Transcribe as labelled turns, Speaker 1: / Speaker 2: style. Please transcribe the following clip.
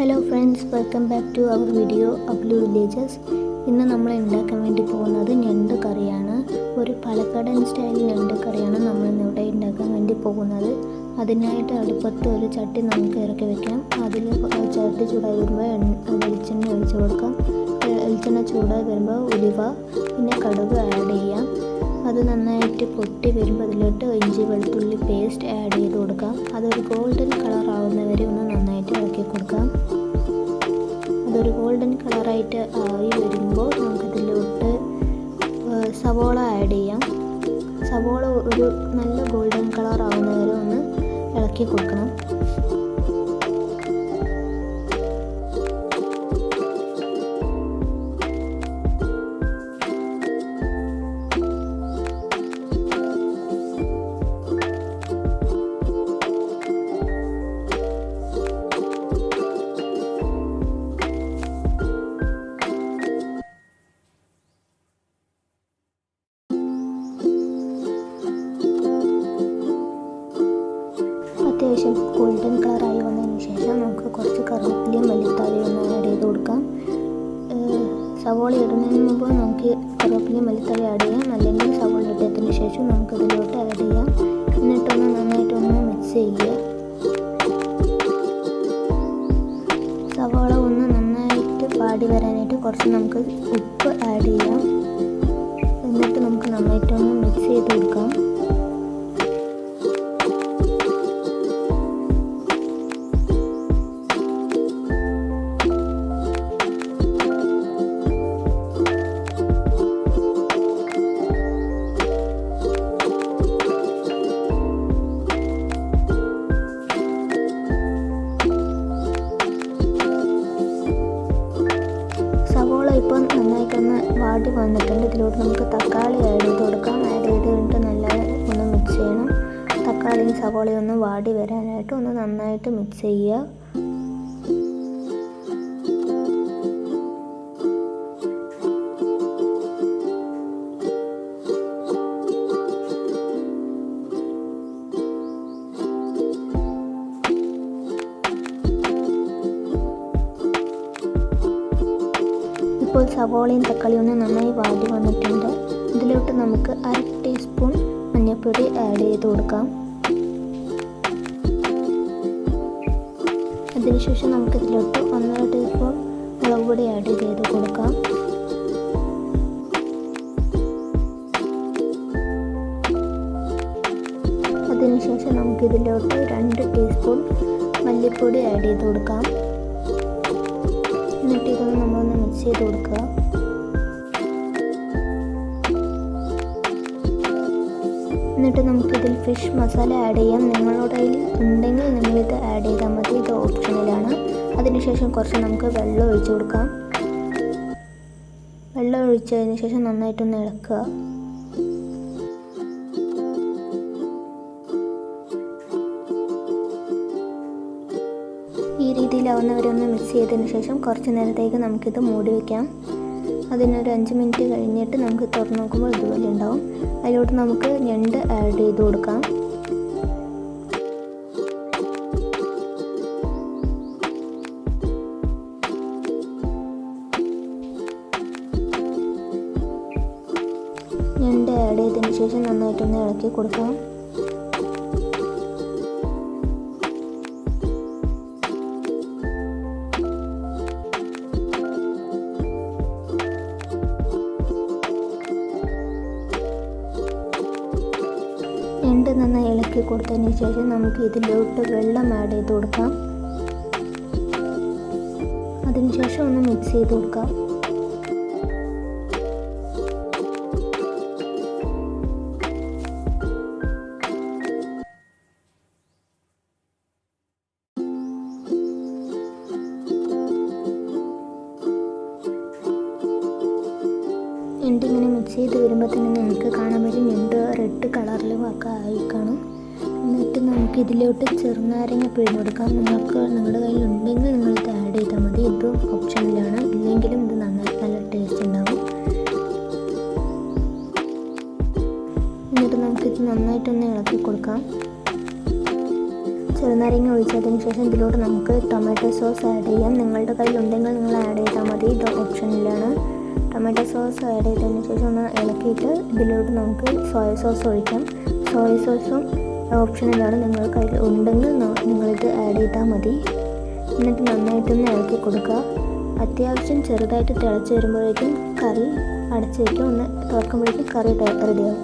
Speaker 1: Hello friends, welcome back to our video അബ്ലു villages. ഇന്ന് നമ്മൾ ഉണ്ടാക്കാൻ വേണ്ടി പോകുന്നത് ഞണ്ട് കറിയാണ്. ഒരു പാലക്കാടൻ സ്റ്റൈൽ ഞണ്ട് കറിയാണ് നമ്മൾ ഇന്നിവിടെ ഉണ്ടാക്കാൻ വേണ്ടി പോകുന്നത്. അതിനായിട്ട് അടുപ്പത്ത് ഒരു ചട്ടി നമുക്ക് ഇറക്കി വെക്കാം. അതിൽ ചട്ടി ചൂടായി വരുമ്പോൾ വെളിച്ചെണ്ണ ഒഴിച്ച് കൊടുക്കാം. വെളിച്ചെണ്ണ ചൂടായി വരുമ്പോൾ ഉലുവ പിന്നെ കടുക് ആഡ് ചെയ്യാം. അത് നന്നായിട്ട് പൊട്ടി വരുമ്പോൾ അതിലോട്ട് ഇഞ്ചി വെളുത്തുള്ളി പേസ്റ്റ് ആഡ് ചെയ്ത് കൊടുക്കാം. അതൊരു ഗോൾഡൻ കളർ ആവുന്നവരെ ഒന്ന് നന്നായിട്ട് ഇളക്കി കൊടുക്കാം. അതൊരു ഗോൾഡൻ കളറായിട്ട് ആയി വരുമ്പോൾ നമുക്കതിലോട്ട് സവോള ആഡ് ചെയ്യാം. സവോള ഒരു നല്ല ഗോൾഡൻ കളർ ആവുന്നവരെ ഒന്ന് ഇളക്കി കൊടുക്കണം. അത്യാവശ്യം ഗോൾഡൻ കളറായി വന്നതിന് ശേഷം നമുക്ക് കുറച്ച് കറിവേപ്പിലയും മല്ലിത്തലയും ഒന്ന് ആഡ് ചെയ്ത് കൊടുക്കാം. സവോള ഇടുന്നതിന് മുമ്പ് നമുക്ക് കറിവേപ്പിലയും മല്ലിത്തലയും ആഡ് ചെയ്യാം, അല്ലെങ്കിൽ സവോള ഇട്ടതിന് ശേഷം നമുക്ക് ഇതിലോട്ട് ആഡ് ചെയ്യാം. എന്നിട്ടൊന്ന് നന്നായിട്ടൊന്ന് മിക്സ് ചെയ്യുക. സവോള ഒന്ന് നന്നായിട്ട് പാടി വരാനായിട്ട് കുറച്ച് നമുക്ക് ഉപ്പ് ആഡ് ചെയ്യാം. എന്നിട്ട് നമുക്ക് നന്നായിട്ടൊന്ന് മിക്സ് ചെയ്ത് കൊടുക്കാം. ഇപ്പം നന്നായിട്ടൊന്ന് വാടി വന്നിട്ടുണ്ട്. ഇതിലോട്ട് നമുക്ക് തക്കാളി ആഡ് ചെയ്ത് കൊടുക്കാം. ആഡ് ചെയ്ത് കഴിഞ്ഞിട്ട് നല്ല ഒന്ന് മിക്സ് ചെയ്യണം. തക്കാളിയും സവോളയും ഒന്ന് വാടി വരാനായിട്ട് ഒന്ന് നന്നായിട്ട് മിക്സ് ചെയ്യുക. ഇപ്പോൾ സവോളയും തക്കാളിയും ഒന്ന് നന്നായി വാടി വന്നിട്ടുണ്ട്. ഇതിലോട്ട് നമുക്ക് 1/2 ടീസ്പൂൺ മഞ്ഞൾപ്പൊടി ആഡ് ചെയ്ത് കൊടുക്കാം. അതിനുശേഷം നമുക്കിതിലോട്ട് 1.5 ടീസ്പൂൺ മുളക് പൊടി ആഡ് ചെയ്ത് കൊടുക്കാം. അതിനുശേഷം നമുക്കിതിലോട്ട് 2 ടീസ്പൂൺ മല്ലിപ്പൊടി ആഡ് ചെയ്ത് കൊടുക്കാം. എന്നിട്ട് ഇതൊന്ന് നമ്മളൊന്ന് മിക്സ് ചെയ്ത് കൊടുക്കുക. എന്നിട്ട് നമുക്കിതിൽ ഫിഷ് മസാല ആഡ് ചെയ്യാം. നിങ്ങളുടെ കയ്യിൽ ഉണ്ടെങ്കിൽ നിങ്ങളിത് ആഡ് ചെയ്താൽ മതി, ഇത് ഓപ്ഷണലാണ്. അതിനുശേഷം കുറച്ച് നമുക്ക് വെള്ളം ഒഴിച്ച് കൊടുക്കാം. വെള്ളം ഒഴിച്ചതിന് ശേഷം നന്നായിട്ടൊന്ന് ഇളക്കുക. ഈ രീതിയിലാവുന്നവരെ ഒന്ന് മിക്സ് ചെയ്തതിന് ശേഷം കുറച്ച് നേരത്തേക്ക് നമുക്കിത് മൂടി വയ്ക്കാം. അതിനൊരു 5 മിനിറ്റ് കഴിഞ്ഞിട്ട് നമുക്ക് തുറന്ന് നോക്കുമ്പോൾ ഇതുപോലെ ഉണ്ടാവും. അതിലോട്ട് നമുക്ക് ഞണ്ട് ആഡ് ചെയ്ത് കൊടുക്കാം. ഞണ്ട് ആഡ് ചെയ്തതിന് ശേഷം നന്നായിട്ടൊന്ന് ഇളക്കി കൊടുക്കാം. ഞണ്ട് നന്നായി ഇളക്കി കൊടുത്തതിന് ശേഷം നമുക്ക് ഇതിലോട്ട് വെള്ളം ആഡ് ചെയ്ത് കൊടുക്കാം. അതിനുശേഷം ഒന്ന് മിക്സ് ചെയ്ത് കൊടുക്കാം. ഞണ്ട് ഇങ്ങനെ മിക്സ് ചെയ്ത് വരുമ്പോൾ തന്നെ നിങ്ങൾക്ക് കാണാൻ പറ്റും ഞണ്ട് റെഡ് കളറിൽ ഒക്കെ ആയി കാണും. എന്നിട്ട് നമുക്ക് ഇതിലോട്ട് ചെറുനാരങ്ങ പിഴിഞ്ഞ് കൊടുക്കാം. നിങ്ങളുടെ കയ്യിൽ ഉണ്ടെങ്കിൽ നിങ്ങളിത് ആഡ് ചെയ്താൽ മതി, ഇതും ഓപ്ഷനിലാണ്. ഇല്ലെങ്കിലും ഇത് നന്നായി നല്ല ടേസ്റ്റ് ഉണ്ടാവും. എന്നിട്ട് നമുക്കിത് നന്നായിട്ടൊന്ന് ഇളക്കി കൊടുക്കാം. ചെറുനാരങ്ങ നാരങ്ങ ഒഴിച്ചതിന് ശേഷം ഇതിലോട്ട് നമുക്ക് ടൊമാറ്റോ സോസ് ആഡ് ചെയ്യാം. നിങ്ങളുടെ കയ്യിൽ ഉണ്ടെങ്കിൽ നിങ്ങൾ ആഡ് ചെയ്താൽ മതി, ഇത് ഓപ്ഷനിലാണ്. ടൊമാറ്റോ സോസ് ആഡ് ചെയ്തതിന് ശേഷം ഒന്ന് ഇളക്കിയിട്ട് ഇതിലോട്ട് നമുക്ക് സോയ സോസ് ഒഴിക്കാം. സോയ സോസും ഓപ്ഷനിലാണ്, നിങ്ങളുടെ കയ്യിൽ ഉണ്ടെങ്കിൽ നിങ്ങളിത് ആഡ് ചെയ്താൽ മതി. എന്നിട്ട് നന്നായിട്ടൊന്ന് ഇളക്കി കൊടുക്കുക. അത്യാവശ്യം ചെറുതായിട്ട് തിളച്ച് വരുമ്പോഴേക്കും കറി അടച്ച് വയ്ക്കും. ഒന്ന് തുറക്കുമ്പോഴേക്കും കറി റെഡിയാവും.